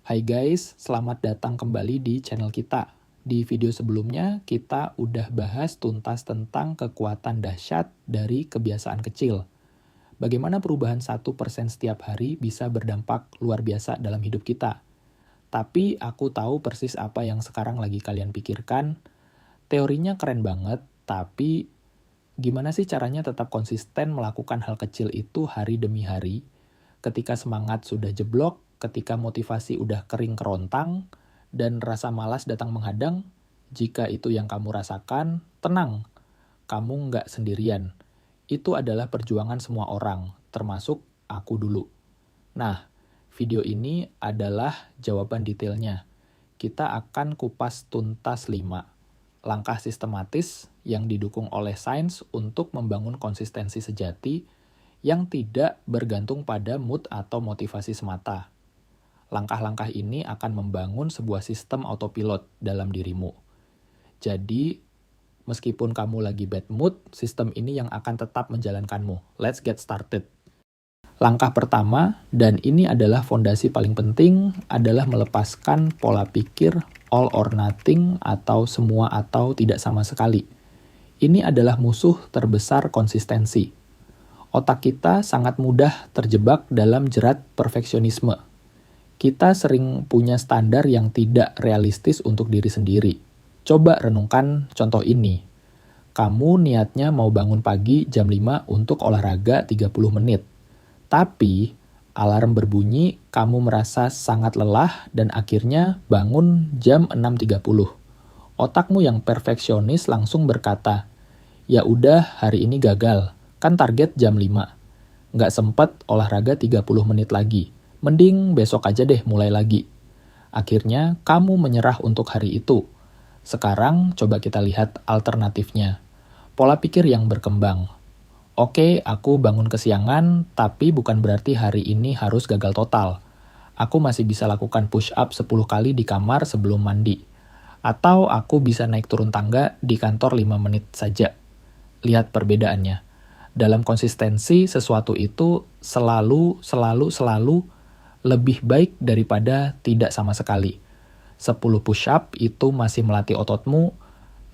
Hai guys, selamat datang kembali di channel kita. Di video sebelumnya, kita udah bahas tuntas tentang kekuatan dahsyat dari kebiasaan kecil. Bagaimana perubahan 1% setiap hari bisa berdampak luar biasa dalam hidup kita. Tapi aku tahu persis apa yang sekarang lagi kalian pikirkan. Teorinya keren banget, tapi gimana sih caranya tetap konsisten melakukan hal kecil itu hari demi hari? Ketika semangat sudah jeblok, ketika motivasi udah kering kerontang, dan rasa malas datang menghadang, jika itu yang kamu rasakan, tenang, kamu nggak sendirian. Itu adalah perjuangan semua orang, termasuk aku dulu. Nah, video ini adalah jawaban detailnya. Kita akan kupas tuntas 5 langkah sistematis yang didukung oleh sains untuk membangun konsistensi sejati yang tidak bergantung pada mood atau motivasi semata. Langkah-langkah ini akan membangun sebuah sistem autopilot dalam dirimu. Jadi, meskipun kamu lagi bad mood, sistem ini yang akan tetap menjalankanmu. Let's get started. Langkah pertama, dan ini adalah fondasi paling penting, adalah melepaskan pola pikir all or nothing atau semua atau tidak sama sekali. Ini adalah musuh terbesar konsistensi. Otak kita sangat mudah terjebak dalam jerat perfeksionisme. Kita sering punya standar yang tidak realistis untuk diri sendiri. Coba renungkan contoh ini. Kamu niatnya mau bangun pagi jam 5 untuk olahraga 30 menit. Tapi, alarm berbunyi, kamu merasa sangat lelah dan akhirnya bangun jam 6.30. Otakmu yang perfeksionis langsung berkata, ya udah hari ini gagal, kan target jam 5. Nggak sempet olahraga 30 menit lagi, mending besok aja deh mulai lagi. Akhirnya, kamu menyerah untuk hari itu. Sekarang, coba kita lihat alternatifnya. Pola pikir yang berkembang. Oke, aku bangun kesiangan, tapi bukan berarti hari ini harus gagal total. Aku masih bisa lakukan push up 10 kali di kamar sebelum mandi. Atau aku bisa naik turun tangga di kantor 5 menit saja. Lihat perbedaannya. Dalam konsistensi, sesuatu itu selalu lebih baik daripada tidak sama sekali. 10 push up itu masih melatih ototmu,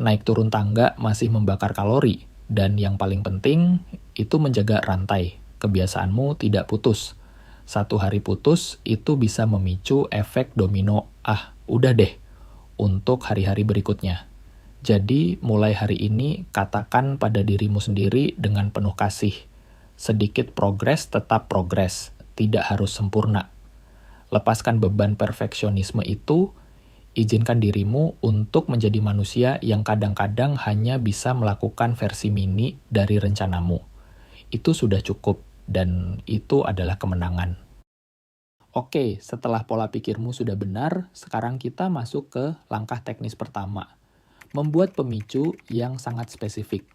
naik turun tangga masih membakar kalori. Dan yang paling penting, itu menjaga rantai. Kebiasaanmu tidak putus. Satu hari putus, itu bisa memicu efek domino. Udah deh, untuk hari-hari berikutnya. Jadi, mulai hari ini, katakan pada dirimu sendiri dengan penuh kasih. Sedikit progres tetap progres, tidak harus sempurna. Lepaskan beban perfeksionisme itu, izinkan dirimu untuk menjadi manusia yang kadang-kadang hanya bisa melakukan versi mini dari rencanamu. Itu sudah cukup, dan itu adalah kemenangan. Oke, setelah pola pikirmu sudah benar, sekarang kita masuk ke langkah teknis pertama. Membuat pemicu yang sangat spesifik.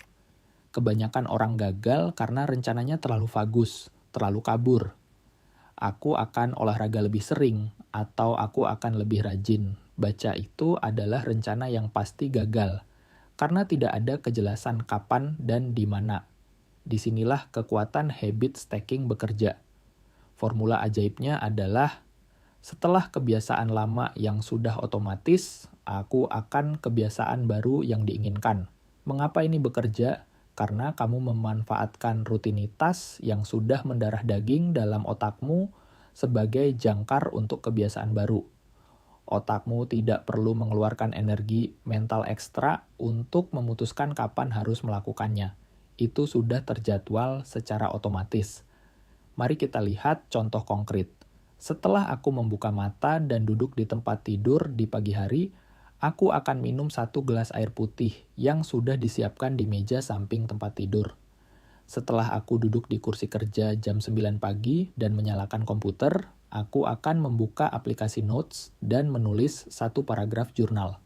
Kebanyakan orang gagal karena rencananya terlalu bagus, terlalu kabur. Aku akan olahraga lebih sering, atau aku akan lebih rajin. Baca itu adalah rencana yang pasti gagal, karena tidak ada kejelasan kapan dan di mana. Disinilah kekuatan habit stacking bekerja. Formula ajaibnya adalah, setelah kebiasaan lama yang sudah otomatis, aku akan kebiasaan baru yang diinginkan. Mengapa ini bekerja? Karena kamu memanfaatkan rutinitas yang sudah mendarah daging dalam otakmu sebagai jangkar untuk kebiasaan baru. Otakmu tidak perlu mengeluarkan energi mental ekstra untuk memutuskan kapan harus melakukannya. Itu sudah terjadwal secara otomatis. Mari kita lihat contoh konkret. Setelah aku membuka mata dan duduk di tempat tidur di pagi hari, aku akan minum 1 gelas air putih yang sudah disiapkan di meja samping tempat tidur. Setelah aku duduk di kursi kerja jam 9 pagi dan menyalakan komputer, aku akan membuka aplikasi Notes dan menulis 1 paragraf jurnal.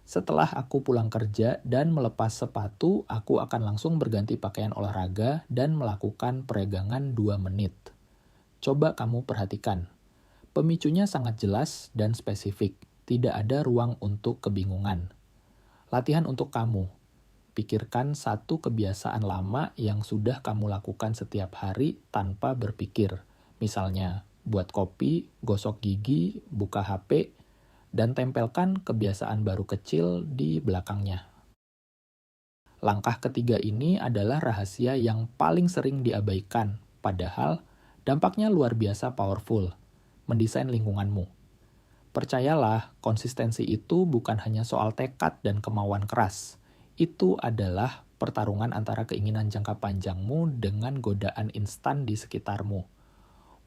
Setelah aku pulang kerja dan melepas sepatu, aku akan langsung berganti pakaian olahraga dan melakukan peregangan 2 menit. Coba kamu perhatikan. Pemicunya sangat jelas dan spesifik. Tidak ada ruang untuk kebingungan. Latihan untuk kamu. Pikirkan 1 kebiasaan lama yang sudah kamu lakukan setiap hari tanpa berpikir. Misalnya, buat kopi, gosok gigi, buka HP, dan tempelkan kebiasaan baru kecil di belakangnya. Langkah ketiga ini adalah rahasia yang paling sering diabaikan, padahal dampaknya luar biasa powerful. Mendesain lingkunganmu. Percayalah, konsistensi itu bukan hanya soal tekad dan kemauan keras. Itu adalah pertarungan antara keinginan jangka panjangmu dengan godaan instan di sekitarmu.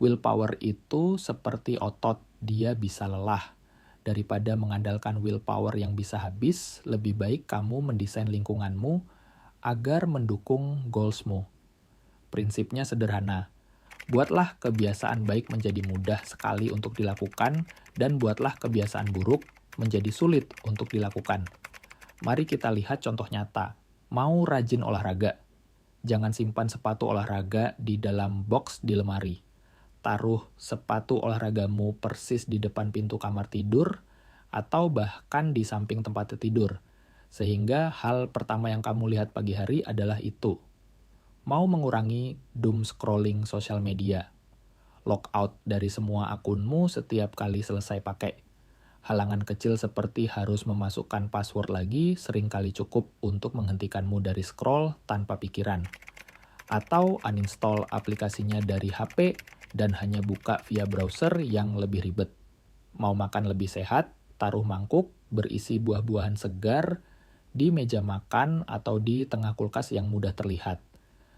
Willpower itu seperti otot, dia bisa lelah. Daripada mengandalkan willpower yang bisa habis, lebih baik kamu mendesain lingkunganmu agar mendukung goalsmu. Prinsipnya sederhana. Buatlah kebiasaan baik menjadi mudah sekali untuk dilakukan, dan buatlah kebiasaan buruk menjadi sulit untuk dilakukan. Mari kita lihat contoh nyata. Mau rajin olahraga? Jangan simpan sepatu olahraga di dalam box di lemari. Taruh sepatu olahragamu persis di depan pintu kamar tidur, atau bahkan di samping tempat tidur. Sehingga hal pertama yang kamu lihat pagi hari adalah itu. Mau mengurangi doom scrolling sosial media. Log out dari semua akunmu setiap kali selesai pakai. Halangan kecil seperti harus memasukkan password lagi seringkali cukup untuk menghentikanmu dari scroll tanpa pikiran. Atau uninstall aplikasinya dari HP dan hanya buka via browser yang lebih ribet. Mau makan lebih sehat, taruh mangkuk berisi buah-buahan segar di meja makan atau di tengah kulkas yang mudah terlihat.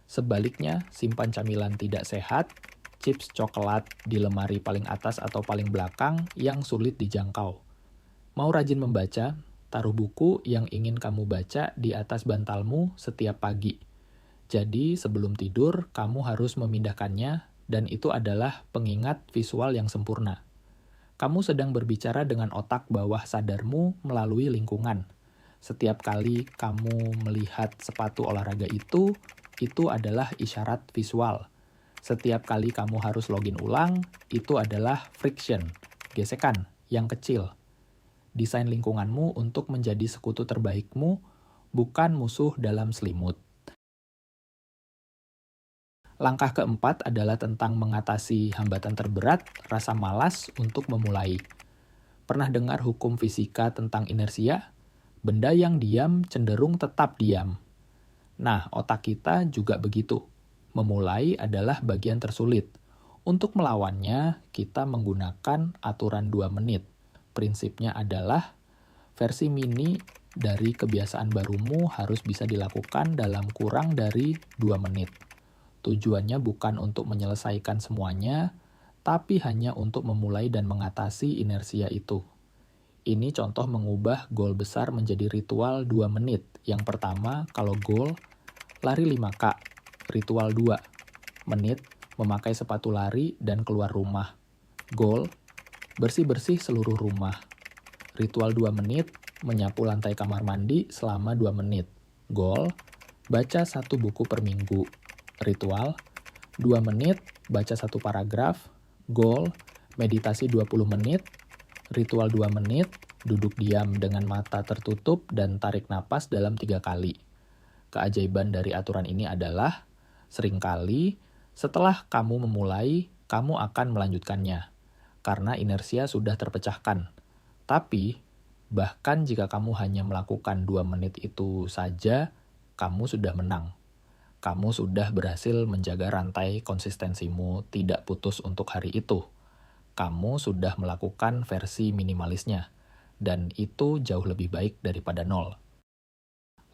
Sebaliknya, simpan camilan tidak sehat, chips coklat di lemari paling atas atau paling belakang yang sulit dijangkau. Mau rajin membaca, taruh buku yang ingin kamu baca di atas bantalmu setiap pagi. Jadi, sebelum tidur, kamu harus memindahkannya, dan itu adalah pengingat visual yang sempurna. Kamu sedang berbicara dengan otak bawah sadarmu melalui lingkungan. Setiap kali kamu melihat sepatu olahraga itu adalah isyarat visual. Setiap kali kamu harus login ulang, itu adalah friction, gesekan yang kecil. Desain lingkunganmu untuk menjadi sekutu terbaikmu, bukan musuh dalam selimut. Langkah keempat adalah tentang mengatasi hambatan terberat, rasa malas untuk memulai. Pernah dengar hukum fisika tentang inersia? Benda yang diam cenderung tetap diam. Nah, otak kita juga begitu. Memulai adalah bagian tersulit. Untuk melawannya, kita menggunakan aturan 2 menit. Prinsipnya adalah versi mini dari kebiasaan barumu harus bisa dilakukan dalam kurang dari 2 menit. Tujuannya bukan untuk menyelesaikan semuanya, tapi hanya untuk memulai dan mengatasi inersia itu. Ini contoh mengubah goal besar menjadi ritual 2 menit. Yang pertama, kalau goal, lari 5K. Ritual 2 menit, memakai sepatu lari dan keluar rumah. Goal, bersih-bersih seluruh rumah. Ritual 2 menit, menyapu lantai kamar mandi selama 2 menit. Goal, baca 1 buku per minggu. Ritual, 2 menit, baca 1 paragraf. Goal, meditasi 20 menit. Ritual 2 menit, duduk diam dengan mata tertutup dan tarik napas dalam 3 kali. Keajaiban dari aturan ini adalah, seringkali setelah kamu memulai, kamu akan melanjutkannya. Karena inersia sudah terpecahkan. Tapi, bahkan jika kamu hanya melakukan 2 menit itu saja, kamu sudah menang. Kamu sudah berhasil menjaga rantai konsistensimu tidak putus untuk hari itu. Kamu sudah melakukan versi minimalisnya, dan itu jauh lebih baik daripada 0.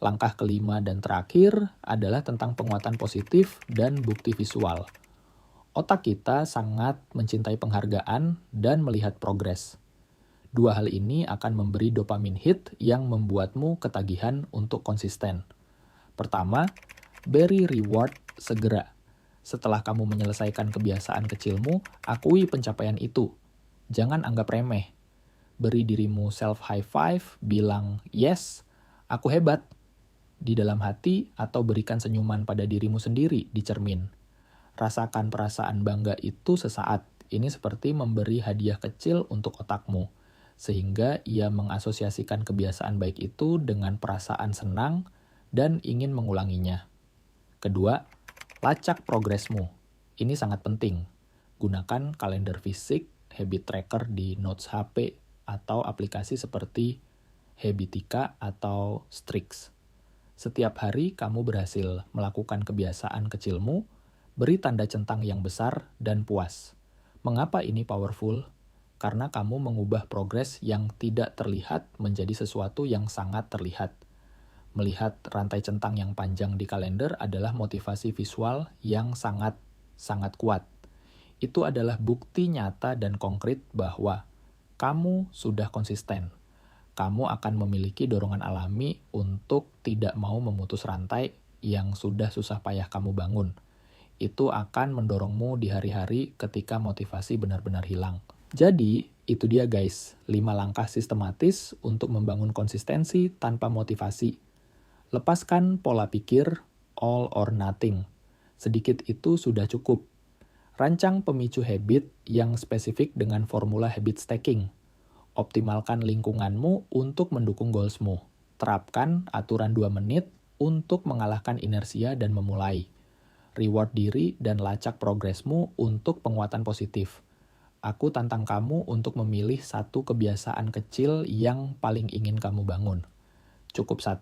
Langkah kelima dan terakhir adalah tentang penguatan positif dan bukti visual. Otak kita sangat mencintai penghargaan dan melihat progres. 2 hal ini akan memberi dopamin hit yang membuatmu ketagihan untuk konsisten. Pertama, beri reward segera. Setelah kamu menyelesaikan kebiasaan kecilmu, akui pencapaian itu. Jangan anggap remeh. Beri dirimu self high five, bilang, yes, aku hebat, di dalam hati, atau berikan senyuman pada dirimu sendiri di cermin. Rasakan perasaan bangga itu sesaat. Ini seperti memberi hadiah kecil untuk otakmu, sehingga ia mengasosiasikan kebiasaan baik itu dengan perasaan senang dan ingin mengulanginya. Kedua, lacak progresmu. Ini sangat penting. gunakan kalender fisik, habit tracker di Notes HP, atau aplikasi seperti Habitica atau Strix. Setiap hari kamu berhasil melakukan kebiasaan kecilmu, beri tanda centang yang besar dan puas. Mengapa ini powerful? Karena kamu mengubah progres yang tidak terlihat menjadi sesuatu yang sangat terlihat. Melihat rantai centang yang panjang di kalender adalah motivasi visual yang sangat kuat. Itu adalah bukti nyata dan konkret bahwa kamu sudah konsisten. Kamu akan memiliki dorongan alami untuk tidak mau memutus rantai yang sudah susah payah kamu bangun. Itu akan mendorongmu di hari-hari ketika motivasi benar-benar hilang. Jadi, itu dia guys, 5 langkah sistematis untuk membangun konsistensi tanpa motivasi. Lepaskan pola pikir all or nothing. Sedikit itu sudah cukup. Rancang pemicu habit yang spesifik dengan formula habit stacking. Optimalkan lingkunganmu untuk mendukung goalsmu. Terapkan aturan 2 menit untuk mengalahkan inersia dan memulai. Reward diri dan lacak progresmu untuk penguatan positif. Aku tantang kamu untuk memilih satu kebiasaan kecil yang paling ingin kamu bangun. Cukup 1.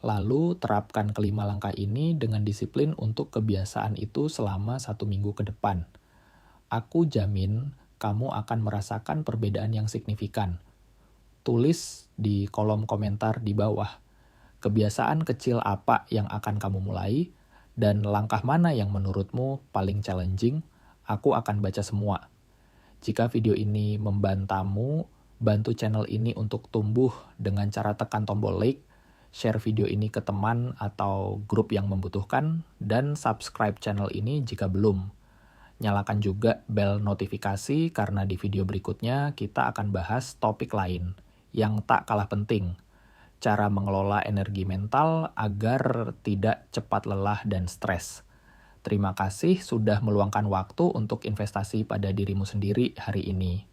Lalu terapkan kelima langkah ini dengan disiplin untuk kebiasaan itu selama 1 minggu ke depan. Aku jamin kamu akan merasakan perbedaan yang signifikan. Tulis di kolom komentar di bawah, kebiasaan kecil apa yang akan kamu mulai, dan langkah mana yang menurutmu paling challenging. Aku akan baca semua. Jika video ini membantamu, bantu channel ini untuk tumbuh dengan cara tekan tombol like, share video ini ke teman atau grup yang membutuhkan, dan subscribe channel ini jika belum. Nyalakan juga bel notifikasi karena di video berikutnya kita akan bahas topik lain yang tak kalah penting. Cara mengelola energi mental agar tidak cepat lelah dan stres. Terima kasih sudah meluangkan waktu untuk investasi pada dirimu sendiri hari ini.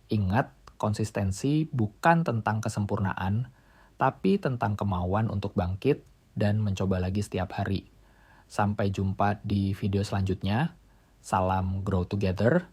Ingat, konsistensi bukan tentang kesempurnaan, tapi tentang kemauan untuk bangkit dan mencoba lagi setiap hari. Sampai jumpa di video selanjutnya. Salam grow together,